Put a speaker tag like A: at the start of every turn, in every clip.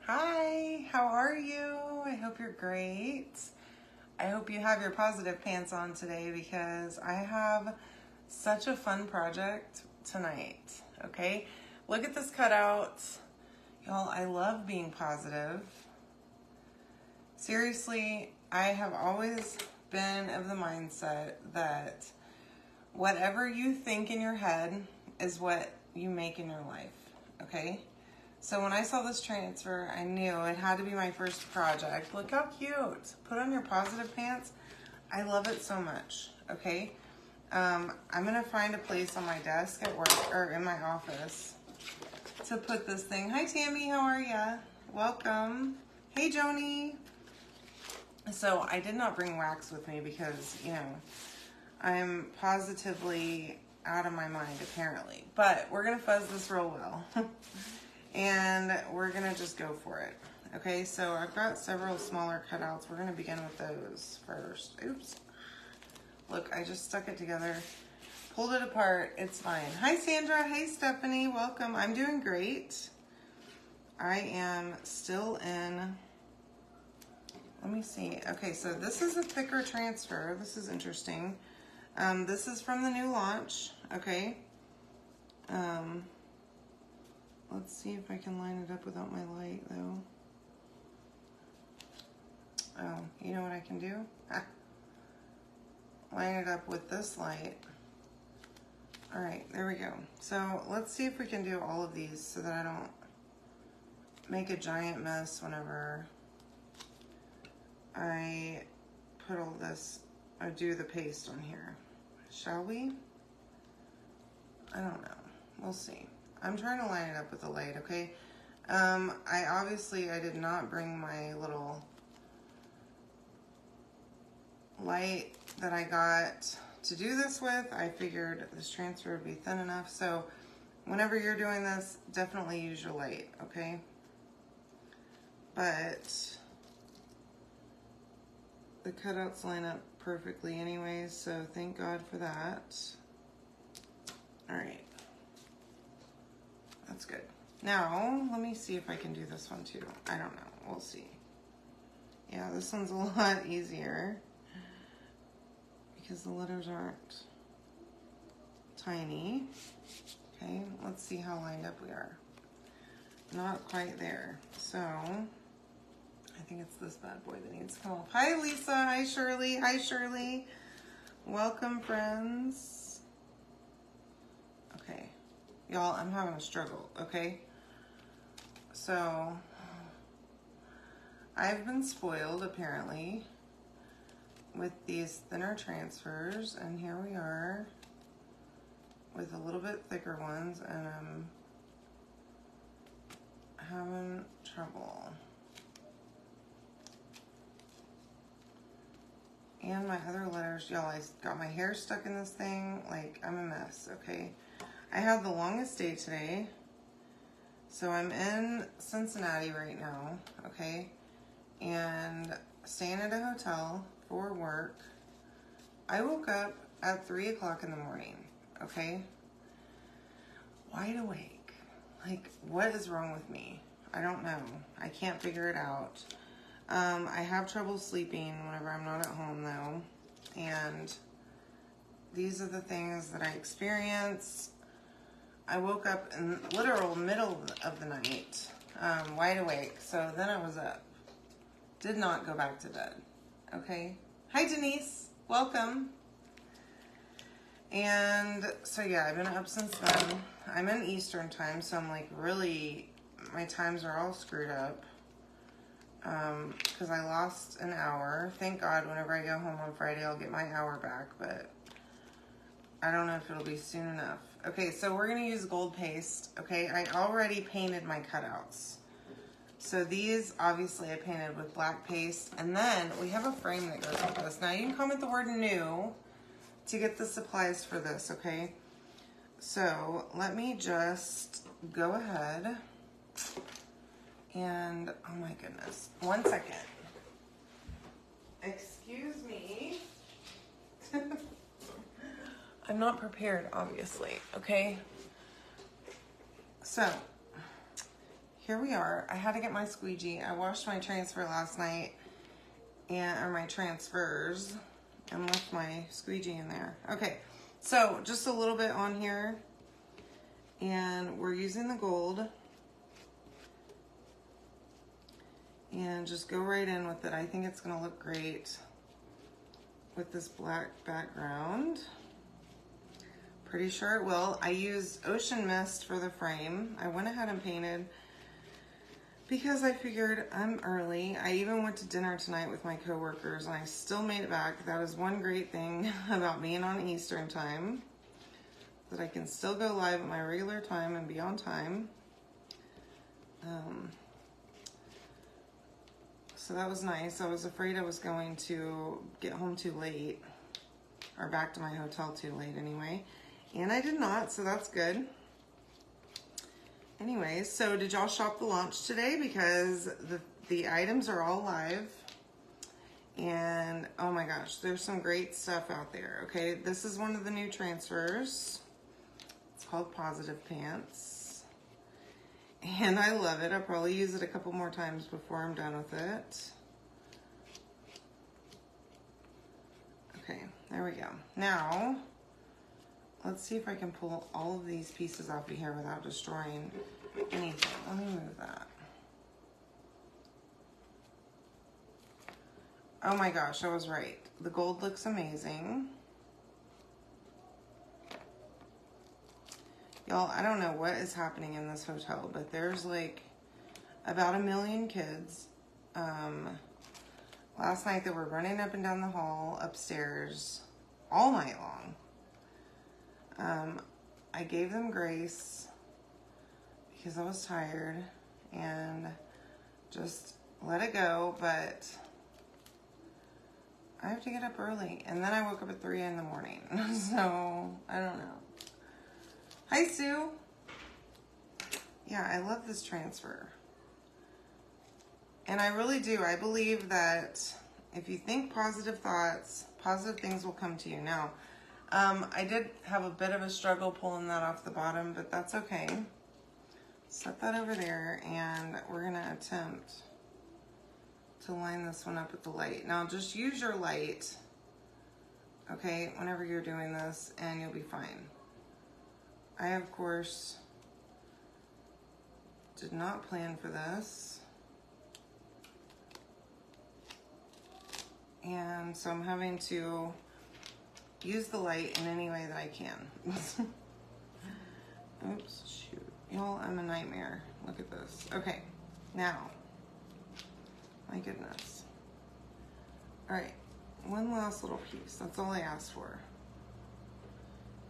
A: Hi, how are you? I hope you're great. I hope you have your positive pants on today because I have such a fun project tonight, okay? Look at this cutout. Y'all, I love being positive. Seriously, I have always been of the mindset that whatever you think in your head is what you make in your life, okay? So when I saw this transfer, I knew it had to be my first project. Look how cute. Put on your positive pants. I love it so much, okay? I'm gonna find a place on my desk at work or in my office to put this thing. Hi Tammy, how are ya? Welcome. Hey Joni. So I did not bring wax with me because, I'm positively out of my mind apparently. But we're gonna fuzz this real well. And we're gonna just go for it. Okay, so I've got several smaller cutouts. We're gonna begin with those first. Oops. Look, I just stuck it together, pulled it apart, it's fine. Hi Sandra, hey Stephanie, welcome. I'm doing great. I am still in, let me see. Okay, so this is a thicker transfer. This is interesting. This is from the new launch, okay. Let's see if I can line it up without my light, though. Oh, you know what I can do? Line it up with this light. All right, there we go. So let's see if we can do all of these so that I don't make a giant mess whenever I put all this, or do the paste on here. Shall we? I don't know. We'll see. I'm trying to line it up with the light, okay? I did not bring my little light that I got to do this with. I figured this transfer would be thin enough. So whenever you're doing this, definitely use your light, okay? But the cutouts line up perfectly anyways, so thank God for that. All right. That's good. Now, let me see if I can do this one too. I don't know. We'll see. Yeah, this one's a lot easier because the letters aren't tiny. Okay, let's see how lined up we are. Not quite there. So, I think it's this bad boy that needs to come off. Hi, Lisa. Hi, Shirley. Hi, Shirley. Welcome, friends. Okay. Y'all, I'm having a struggle, okay? So, I've been spoiled, apparently, with these thinner transfers, and here we are with a little bit thicker ones, and I'm having trouble. And my other letters, y'all, I got my hair stuck in this thing, like, I'm a mess, okay? I have the longest day today, so I'm in Cincinnati right now, okay, and staying at a hotel for work. I woke up at 3 o'clock in the morning, okay, wide awake. Like, what is wrong with me? I don't know. I can't figure it out. I have trouble sleeping whenever I'm not at home, though, and these are the things that I experience. I woke up in literal middle of the night, wide awake, so then I was up. Did not go back to bed, okay? Hi, Denise. Welcome. And so, yeah, I've been up since then. I'm in Eastern time, so I'm like really, my times are all screwed up because I lost an hour. Thank God whenever I go home on Friday, I'll get my hour back, but I don't know if it'll be soon enough. Okay, so we're gonna use gold paste, okay? I already painted my cutouts. So these, obviously, I painted with black paste, and then we have a frame that goes with this. Now, you can comment the word new to get the supplies for this, okay? So let me just go ahead and, oh my goodness, 1 second. Excuse me. I'm not prepared, obviously, okay? So, here we are. I had to get my squeegee. I washed my transfer last night, or my transfers, and left my squeegee in there. Okay, so just a little bit on here, and we're using the gold, and just go right in with it. I think it's gonna look great with this black background. Pretty sure it will. I used Ocean Mist for the frame. I went ahead and painted because I figured I'm early. I even went to dinner tonight with my coworkers and I still made it back. That is one great thing about being on Eastern time, that I can still go live at my regular time and be on time. So that was nice. I was afraid I was going to get home too late, or back to my hotel too late anyway. And I did not, so that's good. Anyways, so did y'all shop the launch today? Because the items are all live. And oh my gosh, there's some great stuff out there. Okay, this is one of the new transfers. It's called Positive Pants. And I love it. I'll probably use it a couple more times before I'm done with it. Okay, there we go. Now, let's see if I can pull all of these pieces off of here without destroying anything. Let me move that. Oh my gosh, I was right. The gold looks amazing. Y'all, I don't know what is happening in this hotel, but there's like about 1 million kids. Last night they were running up and down the hall upstairs all night long. I gave them grace because I was tired and just let it go, but I have to get up early. And then I woke up at 3 in the morning. So, I don't know. Hi, Sue. Yeah, I love this transfer. And I really do. I believe that if you think positive thoughts, positive things will come to you. Now, I did have a bit of a struggle pulling that off the bottom, but that's okay. Set that over there, and we're going to attempt to line this one up with the light. Now, just use your light, okay, whenever you're doing this, and you'll be fine. I, of course, did not plan for this. And so I'm having to use the light in any way that I can. Oops, shoot. Y'all, I'm a nightmare. Look at this. Okay, now, my goodness. All right, one last little piece. That's all I asked for.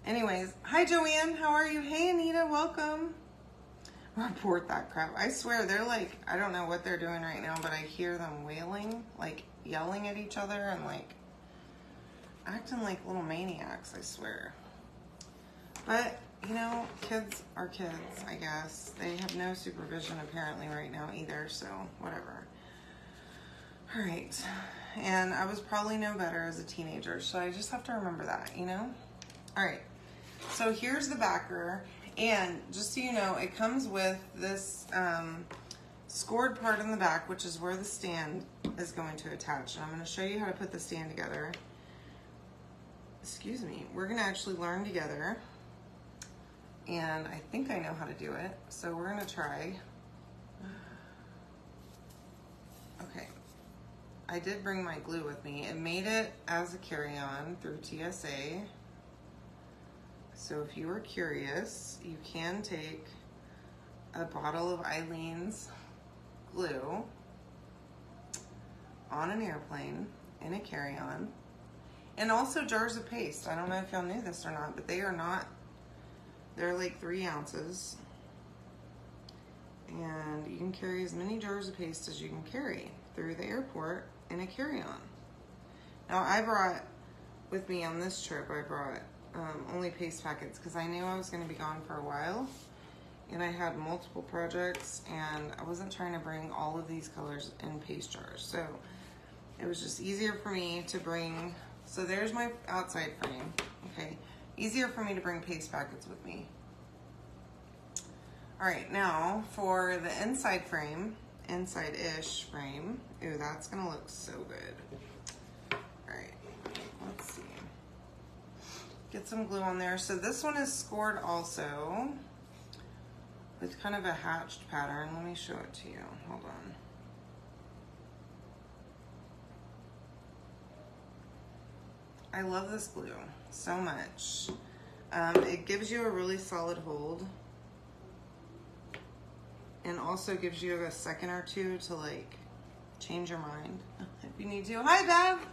A: Anyways, hi Joanne, how are you? Hey Anita, welcome. Report that crap. I swear, they're like, I don't know what they're doing right now, but I hear them wailing, like yelling at each other and like acting like little maniacs, I swear. But, you know, kids are kids, I guess. They have no supervision apparently right now either, so whatever. All right, and I was probably no better as a teenager, so I just have to remember that, you know? All right, so here's the backer, and just so you know, it comes with this scored part in the back, which is where the stand is going to attach. And I'm going to show you how to put the stand together. Excuse me. We're going to actually learn together, and I think I know how to do it, so we're going to try. Okay. I did bring my glue with me. It made it as a carry-on through TSA. So if you were curious, you can take a bottle of Eileen's glue on an airplane in a carry-on, and also jars of paste. I don't know if y'all knew this or not, but they're like 3 ounces, and you can carry as many jars of paste as you can carry through the airport in a carry-on. Now I brought with me on this trip, I brought only paste packets because I knew I was going to be gone for a while, and I had multiple projects, and I wasn't trying to bring all of these colors in paste jars, so it was just easier for me to bring. So there's my outside frame. Okay, easier for me to bring paste packets with me. All right, now for the inside frame, inside-ish frame. Ooh, that's gonna look so good. All right, let's see. Get some glue on there. So this one is scored also with kind of a hatched pattern. Let me show it to you. Hold on. I love this glue so much. It gives you a really solid hold and also gives you a second or two to like change your mind if you need to. Hi Bev,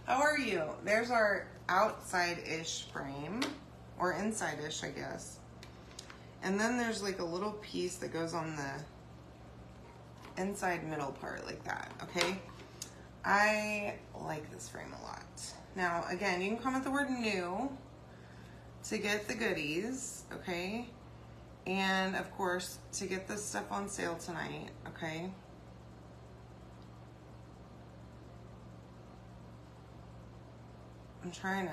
A: how are you? There's our outside-ish frame, or inside-ish, I guess. And then there's like a little piece that goes on the inside middle part like that, okay? I like this frame a lot. Now, again, you can comment the word new to get the goodies, okay? And of course, to get this stuff on sale tonight, okay? I'm trying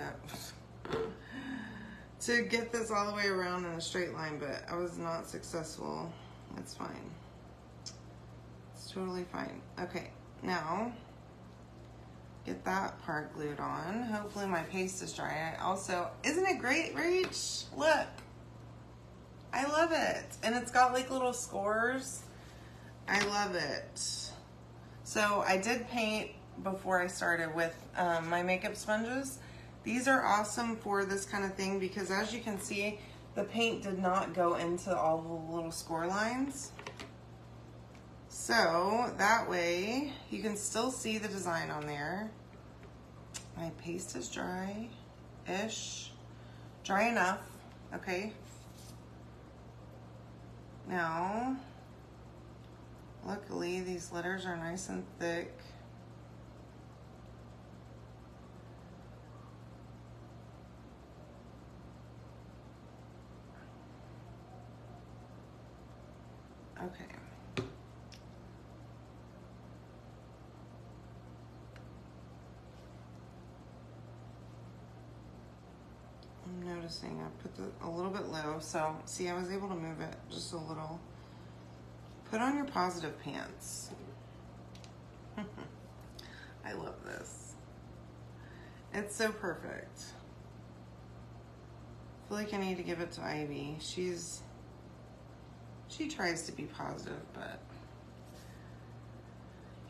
A: to get this all the way around in a straight line, but I was not successful. That's fine. It's totally fine. Okay, now get that part glued on. Hopefully my paste is dry. I also, isn't it great, Rach? Look, I love it. And it's got like little scores. I love it. So I did paint before I started with my makeup sponges. These are awesome for this kind of thing because as you can see, the paint did not go into all the little score lines. So that way you can still see the design on there. My paste is dry-ish, dry enough, okay? Now, luckily these letters are nice and thick. Okay. I'm noticing I put a little bit low, so see I was able to move it just a little. Put on your positive pants. I love this. It's so perfect. I feel like I need to give it to Ivy. She tries to be positive, but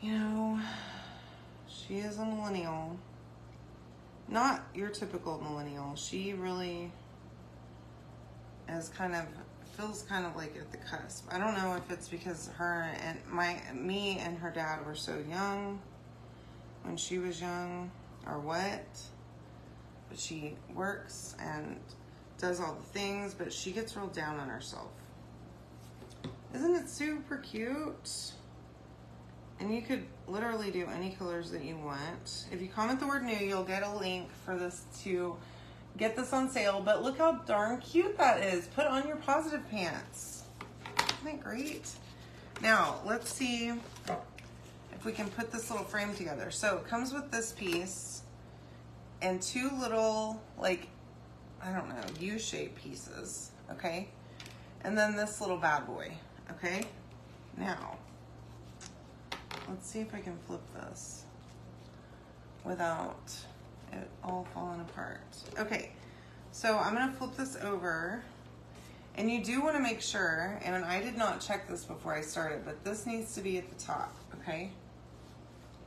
A: you know, she is a millennial. Not your typical millennial. She really is feels kind of like at the cusp. I don't know if it's because her and me and her dad were so young when she was young or what, but she works and does all the things, but she gets real down on herself. Isn't it super cute? And you could literally do any colors that you want. If you comment the word new, you'll get a link for this to get this on sale. But look how darn cute that is. Put on your positive pants. Isn't it great? Now, let's see if we can put this little frame together. So it comes with this piece and two little, like, I don't know, U-shaped pieces, okay? And then this little bad boy, okay? Now, let's see if I can flip this without it all falling apart. Okay, so I'm gonna flip this over, and you do wanna make sure, and I did not check this before I started, but this needs to be at the top, okay?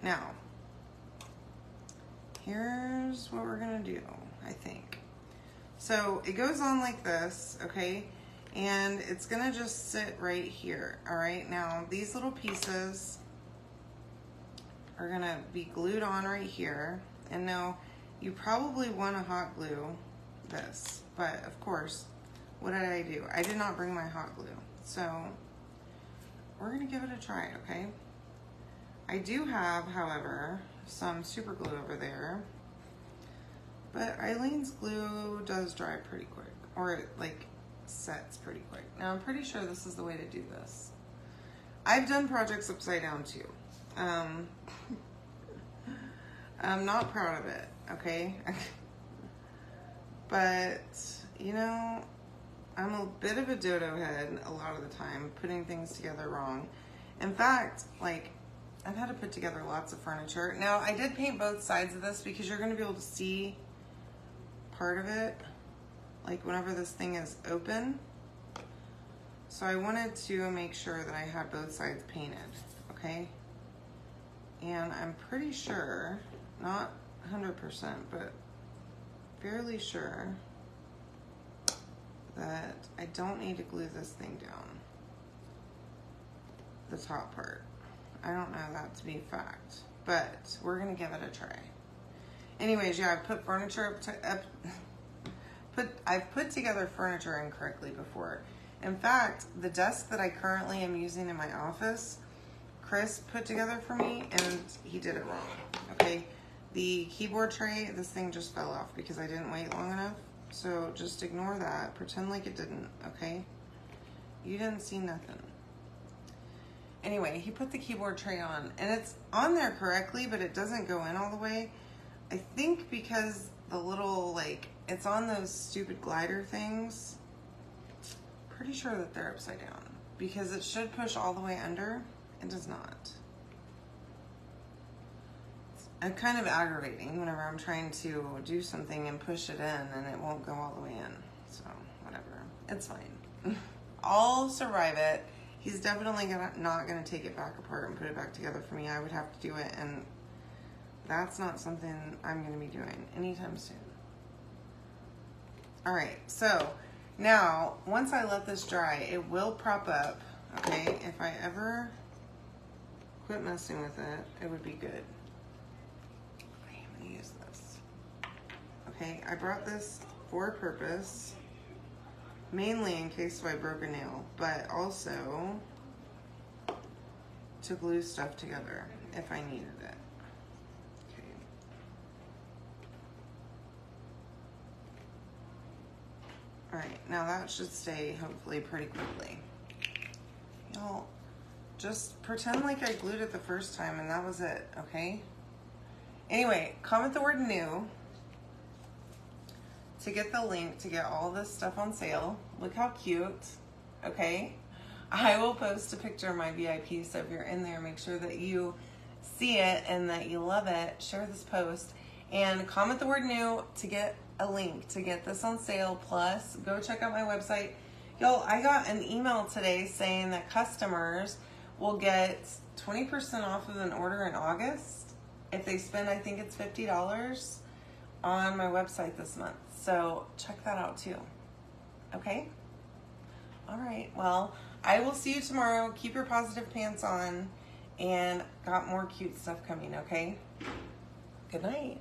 A: Now, here's what we're gonna do, I think. So it goes on like this, okay? And it's gonna just sit right here, all right? Now, these little pieces are gonna be glued on right here. And now, you probably wanna hot glue this, but of course, what did I do? I did not bring my hot glue. So, we're gonna give it a try, okay? I do have, however, some super glue over there, but Eileen's glue does dry pretty quick, or it like sets pretty quick. Now I'm pretty sure this is the way to do this. I've done projects upside down too. I'm not proud of it, okay? But, you know, I'm a bit of a dodo head a lot of the time, putting things together wrong. In fact, like, I've had to put together lots of furniture. Now, I did paint both sides of this because you're going to be able to see part of it, like whenever this thing is open. So I wanted to make sure that I had both sides painted, okay? And I'm pretty sure, not 100%, but fairly sure that I don't need to glue this thing down, the top part. I don't know that to be a fact, but we're gonna give it a try. Anyways, yeah, I've put furniture I've put together furniture incorrectly before. In fact, the desk that I currently am using in my office, Chris put together for me, and he did it wrong, okay? The keyboard tray, this thing just fell off because I didn't wait long enough. So just ignore that, pretend like it didn't, okay? You didn't see nothing. Anyway, he put the keyboard tray on, and it's on there correctly, but it doesn't go in all the way. I think because the little, like, it's on those stupid glider things. Pretty sure that they're upside down because it should push all the way under. It does not. It's kind of aggravating whenever I'm trying to do something and push it in and it won't go all the way in. So, whatever. It's fine. I'll survive it. He's definitely not going to take it back apart and put it back together for me. I would have to do it, and that's not something I'm going to be doing anytime soon. All right, so now once I let this dry, it will prop up, okay? If I ever quit messing with it, it would be good. Okay, I'm going to use this. Okay, I brought this for a purpose. Mainly in case I broke a nail, but also to glue stuff together if I needed it. Okay. All right, now that should stay hopefully pretty quickly. Y'all, just pretend like I glued it the first time and that was it, okay? Anyway, comment the word new to get the link to get all this stuff on sale. Look how cute, okay? I will post a picture of my VIP, so if you're in there, make sure that you see it and that you love it. Share this post and comment the word new to get a link to get this on sale. Plus, go check out my website. Y'all, I got an email today saying that customers will get 20% off of an order in August if they spend, I think it's $50 on my website this month. So check that out too. Okay? All right. Well, I will see you tomorrow. Keep your positive pants on, and got more cute stuff coming, okay? Good night.